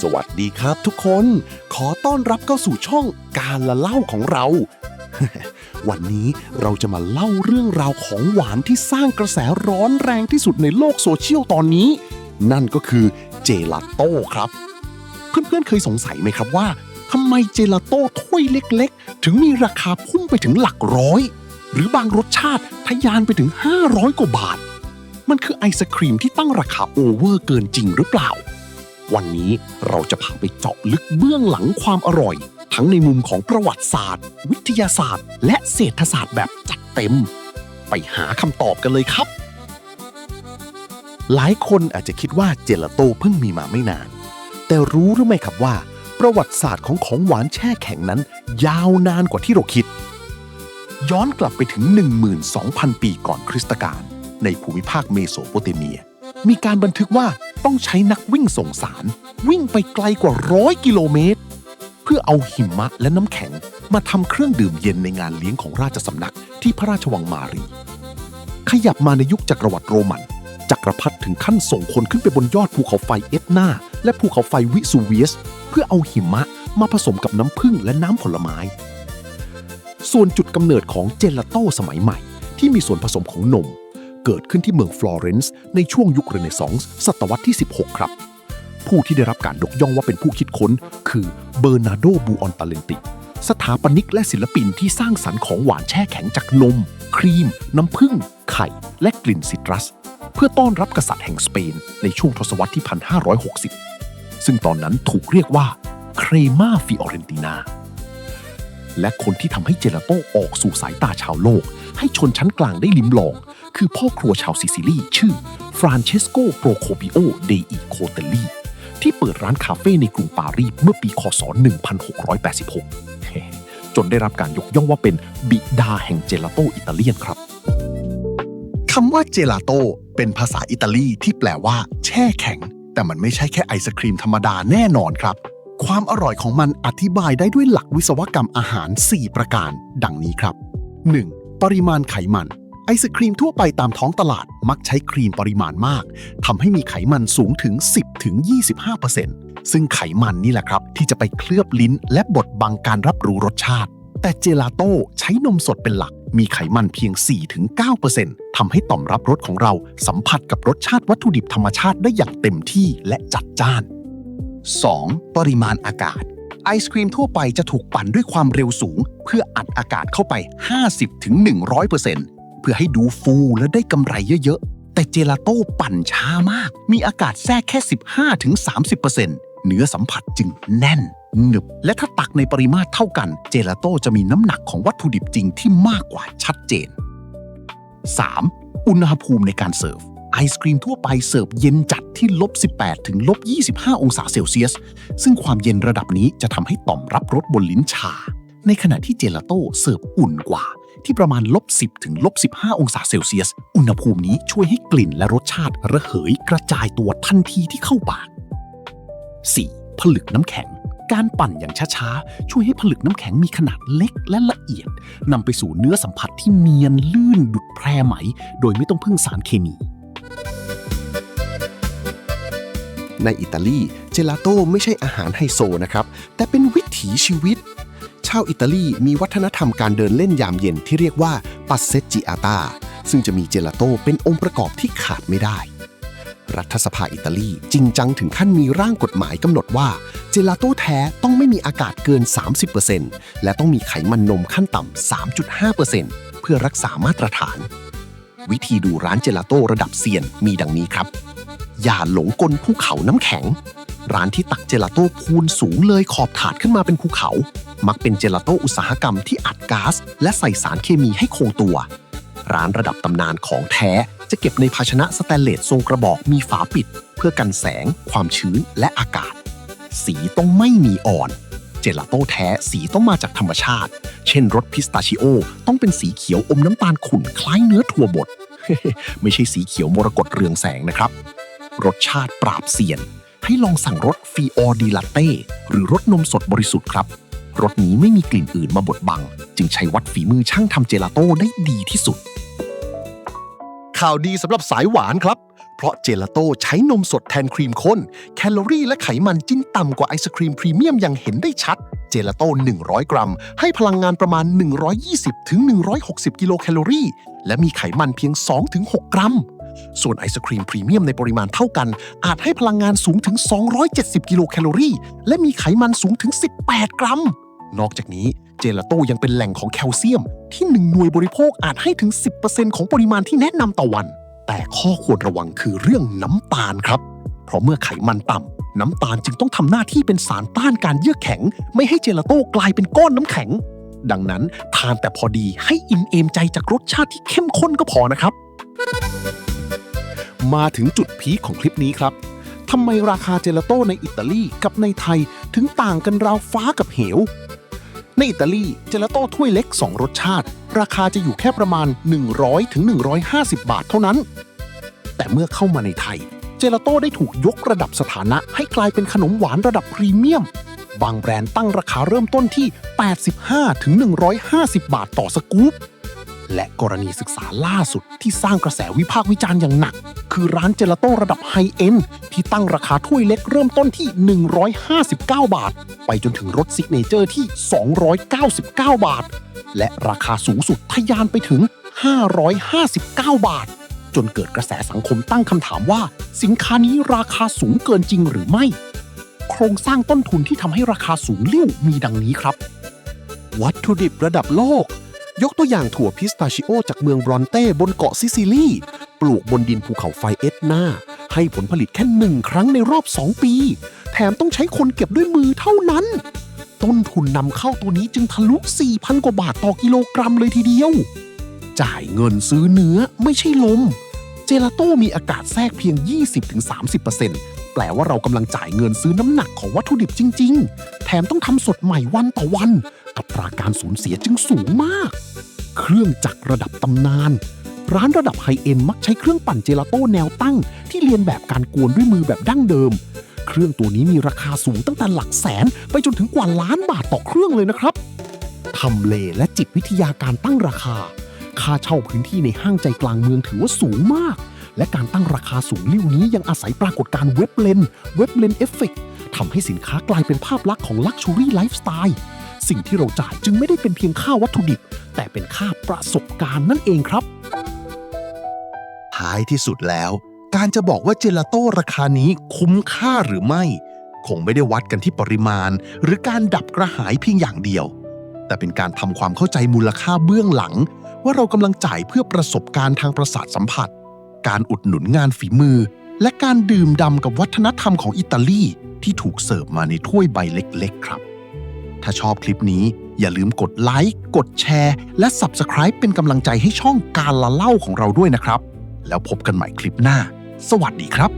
สวัสดีครับทุกคนขอต้อนรับเข้าสู่ช่องการละเล่าของเรา วันนี้เราจะมาเล่าเรื่องราวของหวานที่สร้างกระแสร้อนแรงที่สุดในโลกโซเชียลตอนนี้นั่นก็คือเจลาโต้ครับเพื่อนๆเคยสงสัยไหมครับว่าทำไมเจลาโต้ถ้วยเล็กๆถึงมีราคาพุ่งไปถึงหลักร้อยหรือบางรสชาติทะยานไปถึง500กว่าบาทมันคือไอศครีมที่ตั้งราคาโอเวอร์เกินจริงหรือเปล่าวันนี้เราจะพาไปเจาะลึกเบื้องหลังความอร่อยทั้งในมุมของประวัติศาสตร์วิทยาศาสตร์และเศรษฐศาสตร์แบบจัดเต็มไปหาคำตอบกันเลยครับหลายคนอาจจะคิดว่าเจลาโต้เพิ่งมีมาไม่นานแต่รู้หรือไม่ครับว่าประวัติศาสตร์ของหวานแช่แข็งนั้นยาวนานกว่าที่เราคิดย้อนกลับไปถึง 12,000 ปีก่อนคริสตกาลในภูมิภาคเมโสโปเตเมียมีการบันทึกว่าต้องใช้นักวิ่งส่งสารวิ่งไปไกลกว่า100 กิโลเมตรเพื่อเอาหิมะและน้ำแข็งมาทำเครื่องดื่มเย็นในงานเลี้ยงของราชสำนักที่พระราชวังมารีขยับมาในยุคจักรวรรดิโรมันจักรพรรดิถึงขั้นส่งคนขึ้นไปบนยอดภูเขาไฟเอตนาและภูเขาไฟวิสูเวียสเพื่อเอาหิมะมาผสมกับน้ำผึ้งและน้ำผลไม้ส่วนจุดกำเนิดของเจลาโต้สมัยใหม่ที่มีส่วนผสมของนมเกิดขึ้นที่เมืองฟลอเรนซ์ในช่วงยุคเรเนซองส์ศตวรรษที่ 16 ครับผู้ที่ได้รับการยกย่องว่าเป็นผู้คิดค้นคือเบอร์นาร์โด บูออนตาเลนติสถาปนิกและศิลปินที่สร้างสรรค์ของหวานแช่แข็งจากนมครีมน้ำผึ้งไข่และกลิ่นซิตรัสเพื่อต้อนรับกษัตริย์แห่งสเปนในช่วงทศวรรษที่ 1560 ซึ่งตอนนั้นถูกเรียกว่าเครมาฟิออเรนตินาและคนที่ทำให้เจลาโต้ออกสู่สายตาชาวโลกให้ชนชั้นกลางได้ลิ้มลองคือพ่อครัวชาวซิซิลีชื่อฟรานเชสโก โปรโคปิโอ เดอิโคเตลลีที่เปิดร้านคาเฟ่ในกรุงปารีสเมื่อปีคศ 1686 จนได้รับการยกย่องว่าเป็นบิดาแห่งเจลาโต้อิตาเลียนครับคำว่าเจลาโต้เป็นภาษาอิตาลีที่แปลว่าแช่แข็งแต่มันไม่ใช่แค่ไอศครีมธรรมดาแน่นอนครับความอร่อยของมันอธิบายได้ด้วยหลักวิศวกรรมอาหาร 4 ประการดังนี้ครับ 1. ปริมาณไขมันไอศครีมทั่วไปตามท้องตลาดมักใช้ครีมปริมาณมากทำให้มีไขมันสูงถึง 10-25% ซึ่งไขมันนี่แหละครับที่จะไปเคลือบลิ้นและบดบังการรับรู้รสชาติแต่เจลาโต้ใช้นมสดเป็นหลักมีไขมันเพียง 4-9% ทำให้ต่อมรับรสของเราสัมผัสกับรสชาติวัตถุดิบธรรมชาติได้อย่างเต็มที่และจัดจ้าน 2. ปริมาณอากาศไอศครีมทั่วไปจะถูกปั่นด้วยความเร็วสูงเพื่ออัดอากาศเข้าไป 50-100%เพื่อให้ดูฟูและได้กำไรเยอะๆแต่เจลาโต้ปั่นช้ามากมีอากาศแทรกแค่ 15-30% เนื้อสัมผัสจึงแน่นหนึบและถ้าตักในปริมาตรเท่ากันเจลาโต้จะมีน้ำหนักของวัตถุดิบจริงที่มากกว่าชัดเจน 3. อุณหภูมิในการเสิร์ฟไอศกรีมทั่วไปเสิร์ฟเย็นจัดที่-18 ถึง-25 องศาเซลเซียสซึ่งความเย็นระดับนี้จะทำให้ต่อมรับรสบนลิ้นชาในขณะที่เจลาโต้เสิร์ฟอุ่นกว่าที่ประมาณ-10 ถึง-15 องศาเซลเซียสอุณหภูมินี้ช่วยให้กลิ่นและรสชาติระเหยกระจายตัวทันทีที่เข้าปาก 4. ผลึกน้ำแข็งการปั่นอย่างช้าๆช่วยให้ผลึกน้ำแข็งมีขนาดเล็กและละเอียดนำไปสู่เนื้อสัมผัสที่เนียนลื่นดุจแพรไหมโดยไม่ต้องพึ่งสารเคมีในอิตาลีเจลาโต้ไม่ใช่อาหารไฮโซนะครับแต่เป็นวิถีชีวิตชาวอิตาลีมีวัฒนธรรมการเดินเล่นยามเย็นที่เรียกว่าปัสเซจิอาตาซึ่งจะมีเจลาโต้เป็นองค์ประกอบที่ขาดไม่ได้รัฐสภาอิตาลีจริงจังถึงขั้นมีร่างกฎหมายกำหนดว่าเจลาโต้แท้ต้องไม่มีอากาศเกิน 30% และต้องมีไขมันนมขั้นต่ำ 3.5% เพื่อรักษามาตรฐานวิธีดูร้านเจลาโต้ระดับเซียนมีดังนี้ครับอย่าหลงกลภูเขาน้ำแข็งร้านที่ตักเจลาโต้พูนสูงเลยขอบถาดขึ้นมาเป็นภูเขามักเป็นเจลาโต้อุตสาหกรรมที่อัดก๊าซและใส่สารเคมีให้คงตัวร้านระดับตำนานของแท้จะเก็บในภาชนะสแตนเลสทรงกระบอกมีฝาปิดเพื่อกันแสงความชื้นและอากาศสีต้องไม่มีอ่อนเจลาโต้แท้สีต้องมาจากธรรมชาติเช่นรสพิสตาชิโอต้องเป็นสีเขียวอมน้ำตาลขุ่นคล้ายเนื้อถั่วบด ไม่ใช่สีเขียวมรกตเรืองแสงนะครับรสชาติปราบเซียนให้ลองสั่งรสฟีออร์ดีลาเต้หรือรสนมสดบริสุทธิ์ครับรสนี้ไม่มีกลิ่นอื่นมาบดบังจึงใช้วัดฝีมือช่างทำเจลาโต้ได้ดีที่สุดข่าวดีสำหรับสายหวานครับ เพราะเจลาโต้ใช้นมสดแทนครีมข้นแคลอรี่และไขมันจึงต่ำกว่าไอศครีมพรีเมียมอย่างเห็นได้ชัดเจลาโต้100 กรัมให้พลังงานประมาณ120 ถึง 160 กิโลแคลอรี่และมีไขมันเพียง 2-6 กรัมส่วนไอศครีมพรีเมียมในปริมาณเท่ากันอาจให้พลังงานสูงถึง270 กิโลแคลอรี่และมีไขมันสูงถึง18 กรัมนอกจากนี้เจลาโต้ยังเป็นแหล่งของแคลเซียมที่1หน่วยบริโภคอาจให้ถึง 10% ของปริมาณที่แนะนำต่อวันแต่ข้อควรระวังคือเรื่องน้ำตาลครับเพราะเมื่อไขมันต่ำน้ำตาลจึงต้องทำหน้าที่เป็นสารต้านการเยือกแข็งไม่ให้เจลาโต้กลายเป็นก้อนน้ำแข็งดังนั้นทานแต่พอดีให้อิ่มเอมใจจากรสชาติที่เข้มข้นก็พอนะครับมาถึงจุดพีคของคลิปนี้ครับทำไมราคาเจลาโต้ในอิตาลีกับในไทยถึงต่างกันราวฟ้ากับเหวในอิตาลีเจลาโต้ถ้วยเล็ก2รสชาติราคาจะอยู่แค่ประมาณ100 ถึง 150 บาทเท่านั้นแต่เมื่อเข้ามาในไทยเจลาโต้ได้ถูกยกระดับสถานะให้กลายเป็นขนมหวานระดับพรีเมียมบางแบรนด์ตั้งราคาเริ่มต้นที่85 ถึง 150 บาทต่อสกู๊ปและกรณีศึกษาล่าสุดที่สร้างกระแสวิพากษ์วิจารณ์อย่างหนักคือร้านเจลาโต้ระดับไฮเอนด์ที่ตั้งราคาถ้วยเล็กเริ่มต้นที่159 บาทไปจนถึงรสซิกเนเจอร์ที่299 บาทและราคาสูงสุดทะยานไปถึง559 บาทจนเกิดกระแสสังคมตั้งคำถามว่าสินค้านี้ราคาสูงเกินจริงหรือไม่โครงสร้างต้นทุนที่ทำให้ราคาสูงลิ่วมีดังนี้ครับวัตถุดิบระดับโลกยกตัวอย่างถั่วพิสตาชิโอจากเมืองบรอนเต้บนเกาะซิซิลีปลูกบนดินภูเขาไฟเอ็ตนาให้ผลผลิตแค่1 ครั้งในรอบ2 ปีแถมต้องใช้คนเก็บด้วยมือเท่านั้นต้นทุนนำเข้าตัวนี้จึงทะลุ 4,000 กว่าบาทต่อกิโลกรัมเลยทีเดียวจ่ายเงินซื้อเนื้อไม่ใช่ลมเจลาโต้มีอากาศแทรกเพียง 20-30% แปลว่าเรากำลังจ่ายเงินซื้อน้ำหนักของวัตถุดิบจริงๆแถมต้องทำสดใหม่วันต่อวันอัตราการสูญเสียจึงสูงมากเครื่องจักรระดับตำนานร้านระดับไฮเอ็นด์มักใช้เครื่องปั่นเจลาโต้แนวตั้งที่เรียนแบบการกวนด้วยมือแบบดั้งเดิมเครื่องตัวนี้มีราคาสูงตั้งแต่หลักแสนไปจนถึงกว่าล้านบาทต่อเครื่องเลยนะครับทำเลและจิตวิทยาการตั้งราคาค่าเช่าพื้นที่ในห้างใจกลางเมืองถือว่าสูงมากและการตั้งราคาสูงลิ่วนี้ยังอาศัยปรากฏการณ์เว็บเลนเอฟเฟกต์ทำให้สินค้ากลายเป็นภาพลักษณ์ของลักชัวรี่ไลฟ์สไตล์สิ่งที่เราจ่ายจึงไม่ได้เป็นเพียงค่าวัตถุดิบแต่เป็นค่าประสบการณ์นั่นเองครับท้ายที่สุดแล้วการจะบอกว่าเจลาโต้ราคานี้คุ้มค่าหรือไม่คงไม่ได้วัดกันที่ปริมาณหรือการดับกระหายเพียงอย่างเดียวแต่เป็นการทำความเข้าใจมูลค่าเบื้องหลังว่าเรากำลังจ่ายเพื่อประสบการณ์ทางประสาทสัมผัสการอุดหนุนงานฝีมือและการดื่มด่ำกับวัฒนธรรมของอิตาลีที่ถูกเสิร์ฟมาในถ้วยใบเล็กๆครับถ้าชอบคลิปนี้อย่าลืมกดไลค์กดแชร์และ Subscribe เป็นกำลังใจให้ช่องการละเล่าของเราด้วยนะครับแล้วพบกันใหม่คลิปหน้าสวัสดีครับ